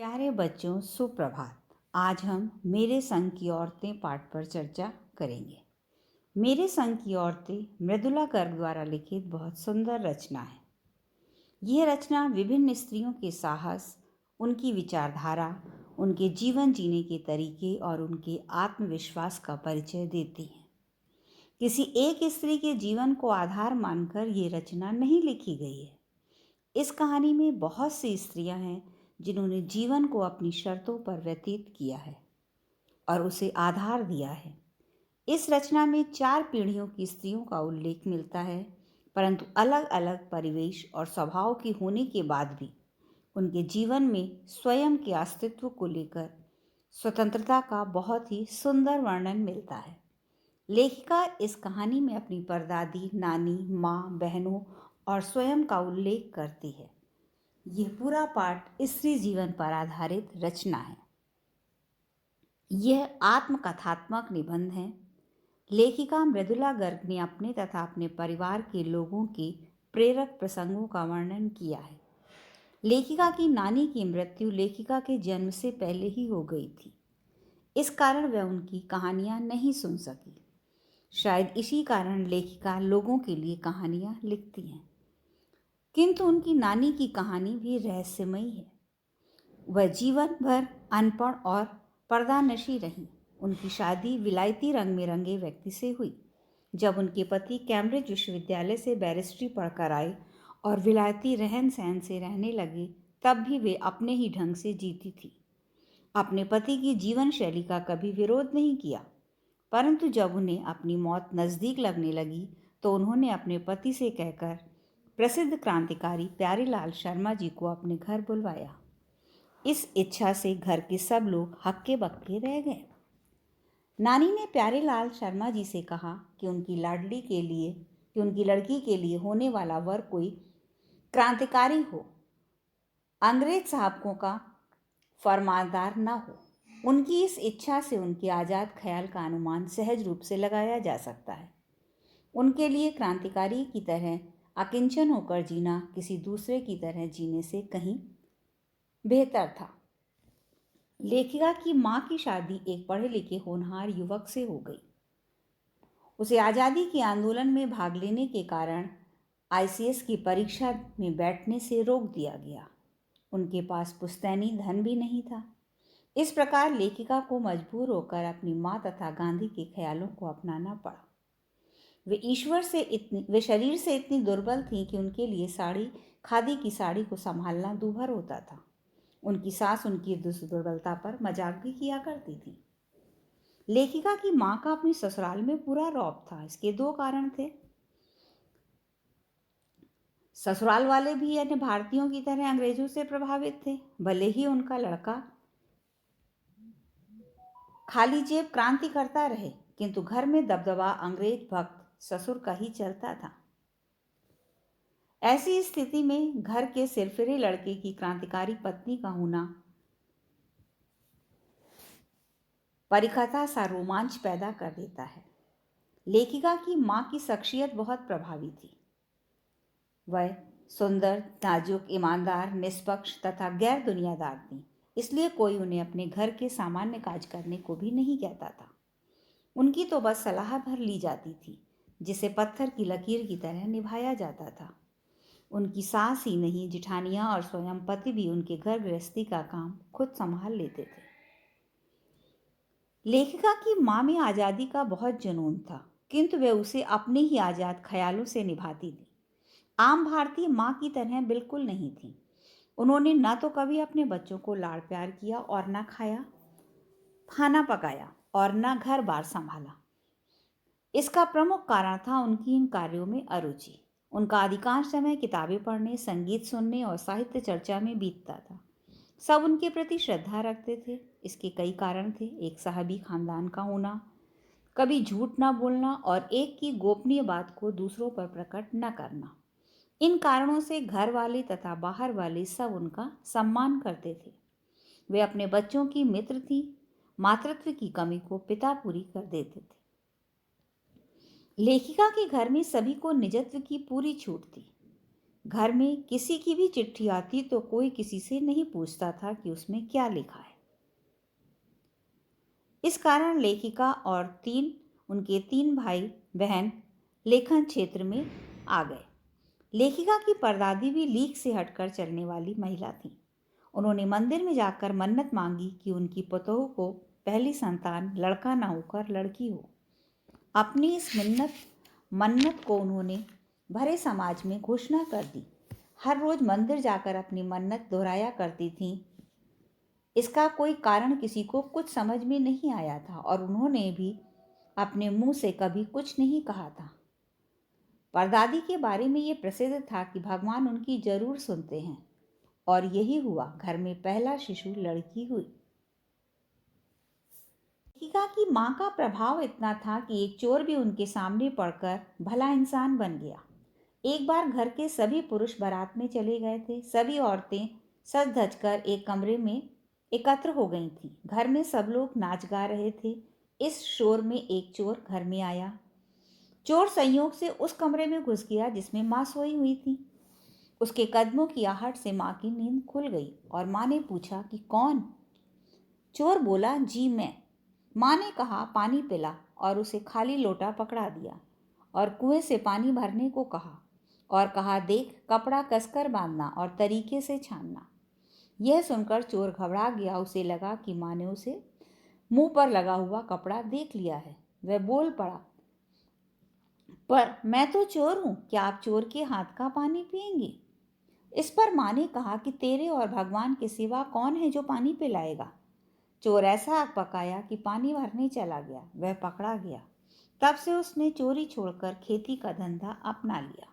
प्यारे बच्चों, सुप्रभात। आज हम मेरे संग की औरतें पाठ पर चर्चा करेंगे। मेरे संग की औरतें मृदुला गर्ग द्वारा लिखित बहुत सुंदर रचना है। यह रचना विभिन्न स्त्रियों के साहस, उनकी विचारधारा, उनके जीवन जीने के तरीके और उनके आत्मविश्वास का परिचय देती है। किसी एक स्त्री के जीवन को आधार मानकर यह रचना नहीं लिखी गई है। इस कहानी में बहुत सी स्त्रियां हैं जिन्होंने जीवन को अपनी शर्तों पर व्यतीत किया है और उसे आधार दिया है। इस रचना में 4 पीढ़ियों की स्त्रियों का उल्लेख मिलता है, परंतु अलग अलग परिवेश और स्वभाव की होने के बाद भी उनके जीवन में स्वयं के अस्तित्व को लेकर स्वतंत्रता का बहुत ही सुंदर वर्णन मिलता है। लेखिका इस कहानी में अपनी परदादी, नानी, माँ, बहनों और स्वयं का उल्लेख करती है। यह पूरा पाठ स्त्री जीवन पर आधारित रचना है। यह आत्मकथात्मक निबंध है। लेखिका मृदुला गर्ग ने अपने तथा अपने परिवार के लोगों के प्रेरक प्रसंगों का वर्णन किया है। लेखिका की नानी की मृत्यु लेखिका के जन्म से पहले ही हो गई थी। इस कारण वह उनकी कहानियां नहीं सुन सकी। शायद इसी कारण लेखिका लोगों के लिए कहानियां लिखती हैं। किंतु उनकी नानी की कहानी भी रहस्यमयी है। वह जीवन भर अनपढ़ और पर्दानशी रहीं। उनकी शादी विलायती रंग में रंगे व्यक्ति से हुई। जब उनके पति कैम्ब्रिज विश्वविद्यालय से बैरिस्ट्री पढ़कर आए और विलायती रहन सहन से रहने लगे, तब भी वे अपने ही ढंग से जीती थी। अपने पति की जीवन शैली का कभी विरोध नहीं किया, परंतु जब उन्हें अपनी मौत नज़दीक लगने लगी तो उन्होंने अपने पति से कहकर प्रसिद्ध क्रांतिकारी प्यारेलाल शर्मा जी को अपने घर बुलवाया। इस इच्छा से घर के सब लोग हक्के बक्के रह गए। नानी ने प्यारेलाल शर्मा जी से कहा कि उनकी लड़की के लिए होने वाला वर कोई क्रांतिकारी हो, अंग्रेज साहबों का फरमानदार न हो। उनकी इस इच्छा से उनके आज़ाद ख्याल का अनुमान सहज रूप से लगाया जा सकता है। उनके लिए क्रांतिकारी की तरह अकिंचन होकर जीना किसी दूसरे की तरह जीने से कहीं बेहतर था। लेखिका की माँ की शादी एक पढ़े लिखे होनहार युवक से हो गई। उसे आज़ादी के आंदोलन में भाग लेने के कारण आईसीएस की परीक्षा में बैठने से रोक दिया गया। उनके पास पुश्तैनी धन भी नहीं था। इस प्रकार लेखिका को मजबूर होकर अपनी माँ तथा गांधी के ख्यालों को अपनाना पड़ा। वे शरीर से इतनी दुर्बल थीं कि उनके लिए खादी की साड़ी को संभालना दूभर होता था। उनकी सास उनकी दुर्बलता पर मजाक भी किया करती थी। लेखिका की माँ का अपनी ससुराल में पूरा रौब था। इसके 2 कारण थे। ससुराल वाले भी अन्य भारतीयों की तरह अंग्रेजों से प्रभावित थे। भले ही उनका लड़का खाली जेब क्रांति करता रहे, किंतु घर में दबदबा अंग्रेज भक्त ससुर का ही चलता था। ऐसी स्थिति में घर के सिरफिरे लड़के की क्रांतिकारी पत्नी का होना परिकथा सा रोमांच पैदा कर देता है। लेखिका की माँ की शख्सियत बहुत प्रभावी थी। वह सुंदर, नाजुक, ईमानदार, निष्पक्ष तथा गैर दुनियादार थी। इसलिए कोई उन्हें अपने घर के सामान्य काज करने को भी नहीं कहता था। उनकी तो बस सलाह भर ली जाती थी, जिसे पत्थर की लकीर की तरह निभाया जाता था। उनकी सास ही नहीं, जिठानियाँ और स्वयं पति भी उनके घर गृहस्थी का काम खुद संभाल लेते थे। लेखिका की माँ में आज़ादी का बहुत जुनून था, किंतु वह उसे अपने ही आज़ाद ख्यालों से निभाती थी। आम भारतीय माँ की तरह बिल्कुल नहीं थी। उन्होंने न तो कभी अपने बच्चों को लाड़ प्यार किया और न खाना पकाया और न घर बार संभाला। इसका प्रमुख कारण था उनकी इन कार्यों में अरुचि। उनका अधिकांश समय किताबें पढ़ने, संगीत सुनने और साहित्य चर्चा में बीतता था। सब उनके प्रति श्रद्धा रखते थे। इसके कई कारण थे। एक साहबी खानदान का होना, कभी झूठ न बोलना और एक की गोपनीय बात को दूसरों पर प्रकट न करना। इन कारणों से घर वाले तथा बाहर वाले सब उनका सम्मान करते थे। वे अपने बच्चों की मित्र थी। मातृत्व की कमी को पिता पूरी कर देते थे। लेखिका के घर में सभी को निजत्व की पूरी छूट थी। घर में किसी की भी चिट्ठी आती तो कोई किसी से नहीं पूछता था कि उसमें क्या लिखा है। इस कारण लेखिका और उनके तीन भाई बहन लेखन क्षेत्र में आ गए। लेखिका की परदादी भी लीक से हटकर चलने वाली महिला थी। उन्होंने मंदिर में जाकर मन्नत मांगी कि उनकी पतोह को पहली संतान लड़का ना होकर लड़की हो। अपनी इस मन्नत को उन्होंने भरे समाज में घोषणा कर दी। हर रोज मंदिर जाकर अपनी मन्नत दोहराया करती थीं। इसका कोई कारण किसी को कुछ समझ में नहीं आया था और उन्होंने भी अपने मुंह से कभी कुछ नहीं कहा था। परदादी के बारे में ये प्रसिद्ध था कि भगवान उनकी जरूर सुनते हैं, और यही हुआ। घर में पहला शिशु लड़की हुई। लेखिका की मां का प्रभाव इतना था कि एक चोर भी उनके सामने पड़कर भला इंसान बन गया। एक बार घर के सभी पुरुष बारात में चले गए थे। सभी औरतें सज धज कर एक कमरे में एकत्र हो गई थीं। घर में सब लोग नाच गा रहे थे। इस शोर में एक चोर घर में आया। चोर संयोग से उस कमरे में घुस गया जिसमें माँ सोई हुई थी। उसके कदमों की आहट से माँ की नींद खुल गई और माँ ने पूछा कि कौन? चोर बोला, जी मैं। माँ ने कहा, पानी पिला, और उसे खाली लोटा पकड़ा दिया और कुएं से पानी भरने को कहा और कहा, देख, कपड़ा कसकर बांधना और तरीके से छानना। यह सुनकर चोर घबरा गया। उसे लगा कि माँ ने उसे मुंह पर लगा हुआ कपड़ा देख लिया है। वह बोल पड़ा, पर मैं तो चोर हूं, क्या आप चोर के हाथ का पानी पिएंगे? इस पर माँ ने कहा कि तेरे और भगवान के सिवा कौन है जो पानी पिलाएगा? चोर ऐसा आग पकाया कि पानी भरने चला गया। वह पकड़ा गया। तब से उसने चोरी छोड़कर खेती का धंधा अपना लिया।